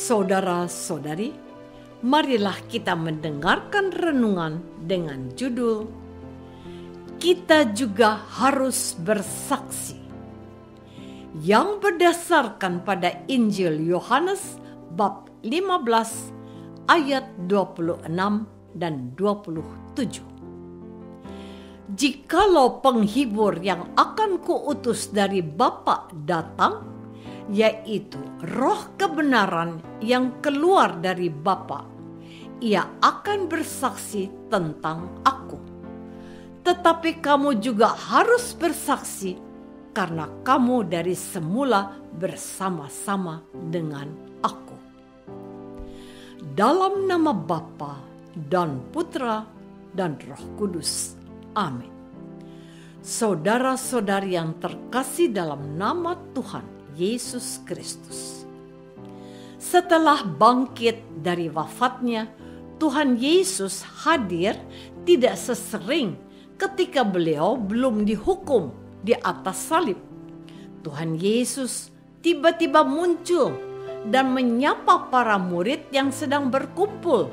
Saudara-saudari, marilah kita mendengarkan renungan dengan judul Kita Juga Harus Bersaksi, yang berdasarkan pada Injil Yohanes bab 15 ayat 26 dan 27. Jikalau penghibur yang akan kuutus dari Bapa datang, yaitu Roh kebenaran yang keluar dari Bapa, ia akan bersaksi tentang aku. Tetapi kamu juga harus bersaksi karena kamu dari semula bersama-sama dengan aku. Dalam nama Bapa dan Putra dan Roh Kudus. Amin. Saudara-saudari yang terkasih dalam nama Tuhan Yesus Kristus. Setelah bangkit dari wafatnya, Tuhan Yesus hadir tidak sesering ketika beliau belum dihukum di atas salib. Tuhan Yesus tiba-tiba muncul dan menyapa para murid yang sedang berkumpul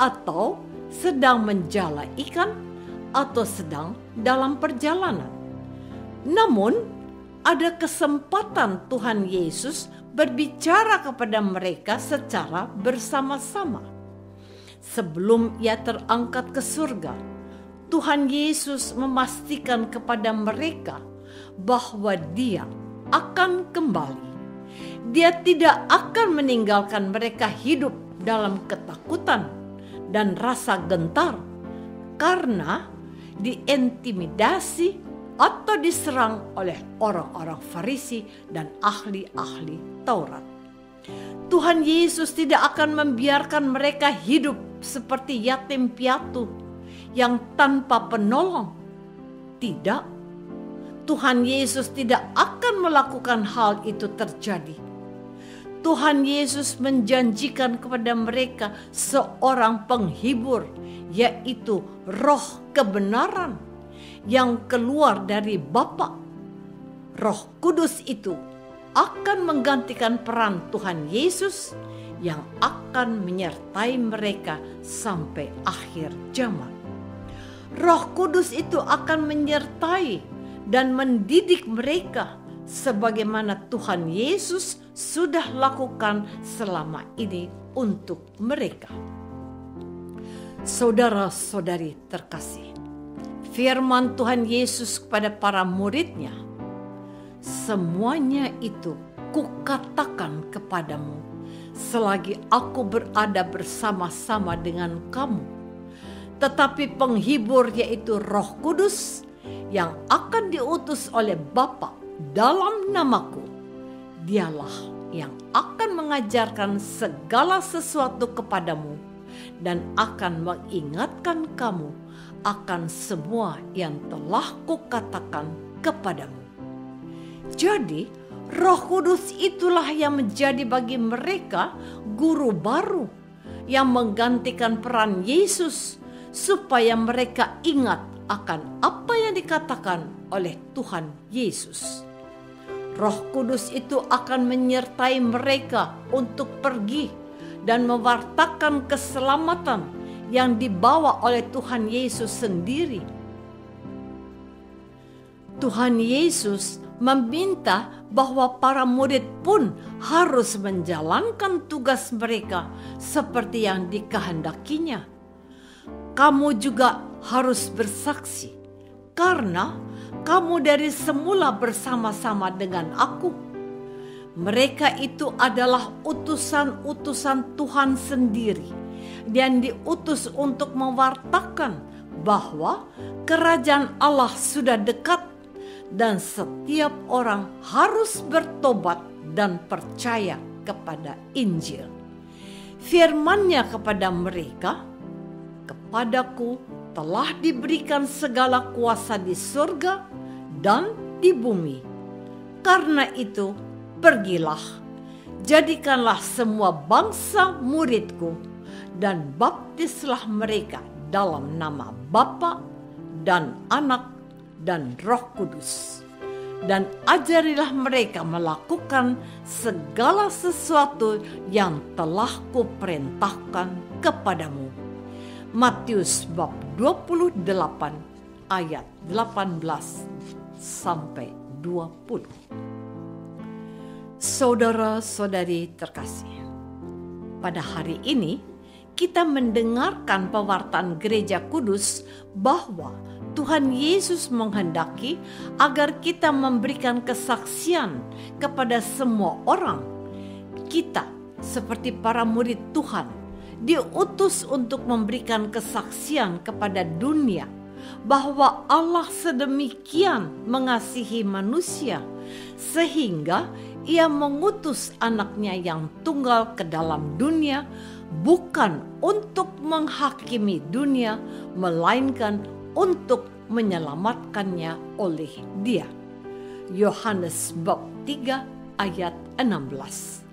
atau sedang menjala ikan atau sedang dalam perjalanan. Namun, ada kesempatan Tuhan Yesus berbicara kepada mereka secara bersama-sama. Sebelum ia terangkat ke surga, Tuhan Yesus memastikan kepada mereka bahwa Dia akan kembali. Dia tidak akan meninggalkan mereka hidup dalam ketakutan dan rasa gentar karena diintimidasi atau diserang oleh orang-orang Farisi dan ahli-ahli Taurat. Tuhan Yesus tidak akan membiarkan mereka hidup seperti yatim piatu yang tanpa penolong. Tidak, Tuhan Yesus tidak akan melakukan hal itu terjadi. Tuhan Yesus menjanjikan kepada mereka seorang penghibur, yaitu Roh kebenaran yang keluar dari Bapa. Roh Kudus itu akan menggantikan peran Tuhan Yesus yang akan menyertai mereka sampai akhir zaman. Roh Kudus itu akan menyertai dan mendidik mereka sebagaimana Tuhan Yesus sudah lakukan selama ini untuk mereka. Saudara-saudari terkasih, firman Tuhan Yesus kepada para muridnya, semuanya itu kukatakan kepadamu selagi aku berada bersama-sama dengan kamu. Tetapi penghibur yaitu Roh Kudus yang akan diutus oleh Bapa dalam namaku, Dialah yang akan mengajarkan segala sesuatu kepadamu dan akan mengingatkan kamu akan semua yang telah kukatakan kepadamu. Jadi, Roh Kudus itulah yang menjadi bagi mereka guru baru yang menggantikan peran Yesus supaya mereka ingat akan apa yang dikatakan oleh Tuhan Yesus. Roh Kudus itu akan menyertai mereka untuk pergi dan mewartakan keselamatan yang dibawa oleh Tuhan Yesus sendiri. Tuhan Yesus meminta bahwa para murid pun harus menjalankan tugas mereka seperti yang dikehendakinya. Kamu juga harus bersaksi karena kamu dari semula bersama-sama dengan aku. Mereka itu adalah utusan-utusan Tuhan sendiri dan diutus untuk mewartakan bahwa kerajaan Allah sudah dekat dan setiap orang harus bertobat dan percaya kepada Injil. Firman-Nya kepada mereka, kepadaku telah diberikan segala kuasa di surga dan di bumi. Karena itu, pergilah, jadikanlah semua bangsa muridku, dan baptislah mereka dalam nama Bapa dan Anak dan Roh Kudus, dan ajarilah mereka melakukan segala sesuatu yang telah kuperintahkan kepadamu. Matius bab 28 ayat 18 sampai 20. Saudara-saudari terkasih, pada hari ini kita mendengarkan pewartaan Gereja Kudus bahwa Tuhan Yesus menghendaki agar kita memberikan kesaksian kepada semua orang. Kita seperti para murid Tuhan diutus untuk memberikan kesaksian kepada dunia bahwa Allah sedemikian mengasihi manusia sehingga Ia mengutus anaknya yang tunggal ke dalam dunia, bukan untuk menghakimi dunia, melainkan untuk menyelamatkannya oleh Dia. Yohanes bab 3 ayat 16.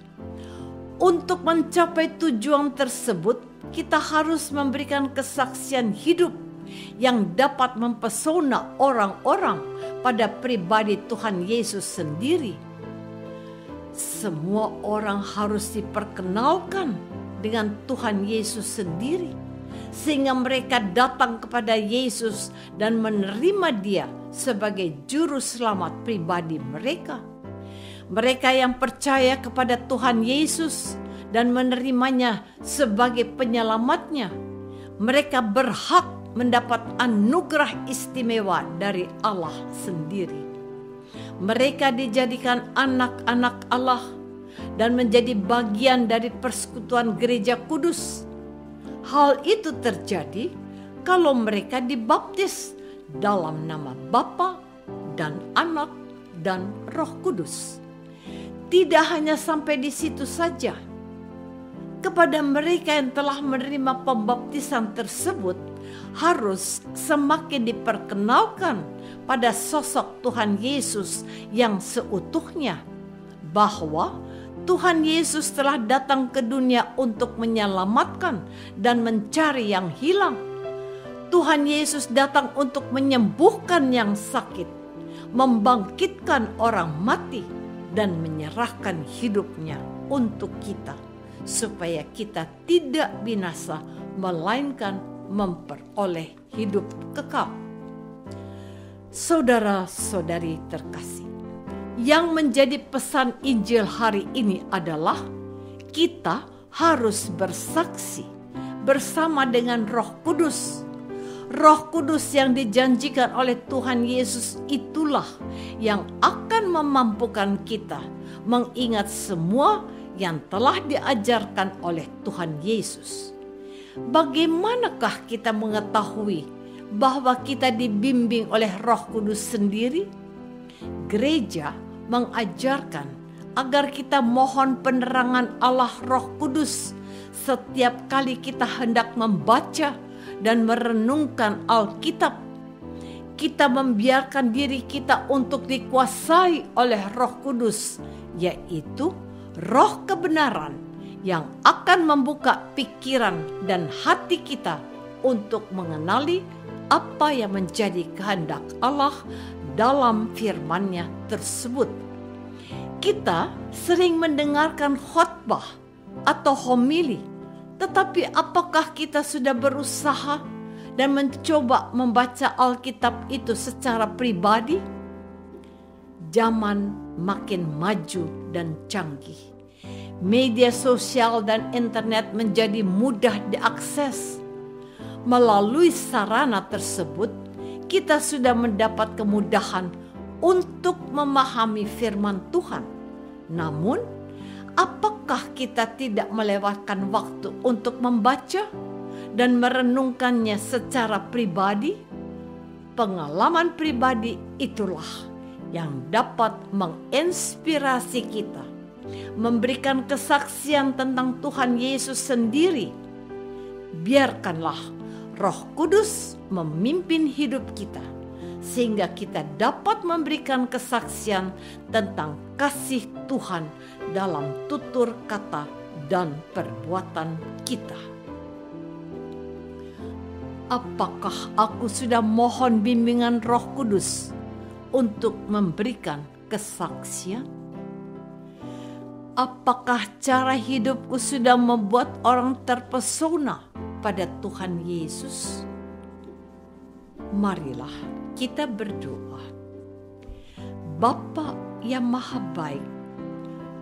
Untuk mencapai tujuan tersebut, kita harus memberikan kesaksian hidup yang dapat mempesona orang-orang pada pribadi Tuhan Yesus sendiri. Semua orang harus diperkenalkan dengan Tuhan Yesus sendiri, sehingga mereka datang kepada Yesus dan menerima Dia sebagai juru selamat pribadi mereka. Mereka yang percaya kepada Tuhan Yesus dan menerimanya sebagai penyelamatnya, mereka berhak mendapat anugerah istimewa dari Allah sendiri. Mereka dijadikan anak-anak Allah dan menjadi bagian dari persekutuan Gereja Kudus. Hal itu terjadi kalau mereka dibaptis dalam nama Bapa dan Anak dan Roh Kudus. Tidak hanya sampai di situ saja. Kepada mereka yang telah menerima pembaptisan tersebut harus semakin diperkenalkan pada sosok Tuhan Yesus yang seutuhnya, bahwa Tuhan Yesus telah datang ke dunia untuk menyelamatkan dan mencari yang hilang. Tuhan Yesus datang untuk menyembuhkan yang sakit, membangkitkan orang mati, dan menyerahkan hidupnya untuk kita, supaya kita tidak binasa, melainkan memperoleh hidup kekal. Saudara-saudari terkasih, yang menjadi pesan Injil hari ini adalah kita harus bersaksi bersama dengan Roh Kudus. Roh Kudus yang dijanjikan oleh Tuhan Yesus itulah yang akan memampukan kita mengingat semua yang telah diajarkan oleh Tuhan Yesus. Bagaimanakah kita mengetahui bahwa kita dibimbing oleh Roh Kudus sendiri? Gereja mengajarkan agar kita mohon penerangan Allah Roh Kudus setiap kali kita hendak membaca dan merenungkan Alkitab. Kita membiarkan diri kita untuk dikuasai oleh Roh Kudus, yaitu Roh kebenaran yang akan membuka pikiran dan hati kita untuk mengenali apa yang menjadi kehendak Allah dalam firman-Nya tersebut. Kita sering mendengarkan khotbah atau homili, tetapi apakah kita sudah berusaha dan mencoba membaca Alkitab itu secara pribadi? Zaman makin maju dan canggih. Media sosial dan internet menjadi mudah diakses. Melalui sarana tersebut, kita sudah mendapat kemudahan untuk memahami firman Tuhan. Namun, apakah kita tidak melewatkan waktu untuk membaca dan merenungkannya secara pribadi? Pengalaman pribadi itulah yang dapat menginspirasi kita, memberikan kesaksian tentang Tuhan Yesus sendiri. Biarkanlah Roh Kudus memimpin hidup kita, sehingga kita dapat memberikan kesaksian tentang kasih Tuhan dalam tutur kata dan perbuatan kita. Apakah aku sudah mohon bimbingan Roh Kudus untuk memberikan kesaksian? Apakah cara hidupku sudah membuat orang terpesona pada Tuhan Yesus? Marilah kita berdoa. Bapa yang Maha Baik,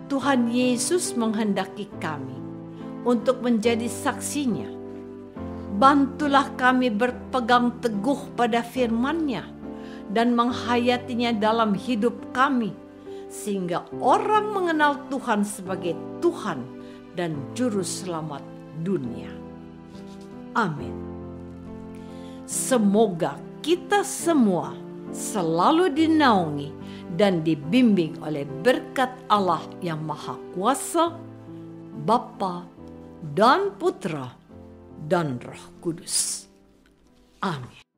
Tuhan Yesus menghendaki kami untuk menjadi saksinya. Bantulah kami berpegang teguh pada firman-Nya dan menghayatinya dalam hidup kami, sehingga orang mengenal Tuhan sebagai Tuhan dan Juru Selamat dunia. Amin. Semoga kita semua selalu dinaungi dan dibimbing oleh berkat Allah yang Maha Kuasa, Bapa dan Putra dan Roh Kudus. Amin.